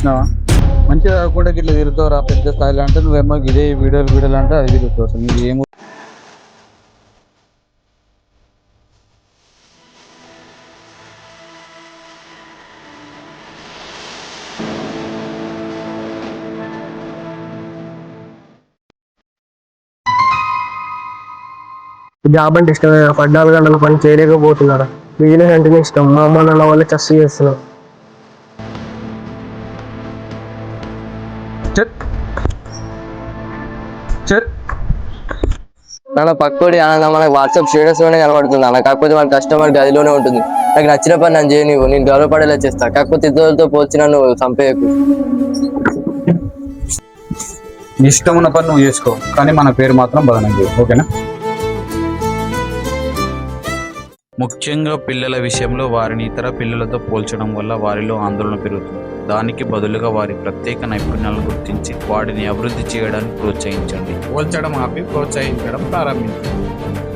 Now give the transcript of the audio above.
చూసినావా? మంచిగా కాకుండా ఇట్లా తిరుగుతావురా పెద్ద స్థాయిలో అంటే నువ్వేమో ఇదే వీడియోలు అంటే అది తిరుగుతావు. అసలు నీకు ఏమో జాబ్ అంటే ఇష్టమే, 14 గంటల పని చేయలేకపోతున్నారా? బిజినెస్ అంటేనే ఇష్టం, మా అమ్మ నాన్న వల్ల చస్తు చేస్తున్నాం. చెట్ చెట్ మన పక్కోడి మనకు వాట్సాప్ స్టేటస్ లోనే కనబడుతుంది అన్న. కాకపోతే మన కస్టమర్ గదిలోనే ఉంటుంది. నాకు నచ్చిన పని నన్ను చేయనివ్వు, నేను గర్వపడేలా చేస్తా. కాకపోతే ఇతరులతో పోల్చి నన్ను చంపేయకు. ఇష్టం ఉన్న పని నువ్వు చేసుకో, కానీ మన పేరు మాత్రం బదనం చేయవు. ఓకేనా? ముఖ్యంగా పిల్లల విషయంలో వారిని ఇతర పిల్లలతో పోల్చడం వల్ల వారిలో ఆందోళన పెరుగుతుంది. దానికి బదులుగా వారి ప్రత్యేక నైపుణ్యాలను గుర్తించి వాటిని అభివృద్ధి చేయడానికి ప్రోత్సహించండి. పోల్చడం ఆపి ప్రోత్సహించడం ప్రారంభించండి.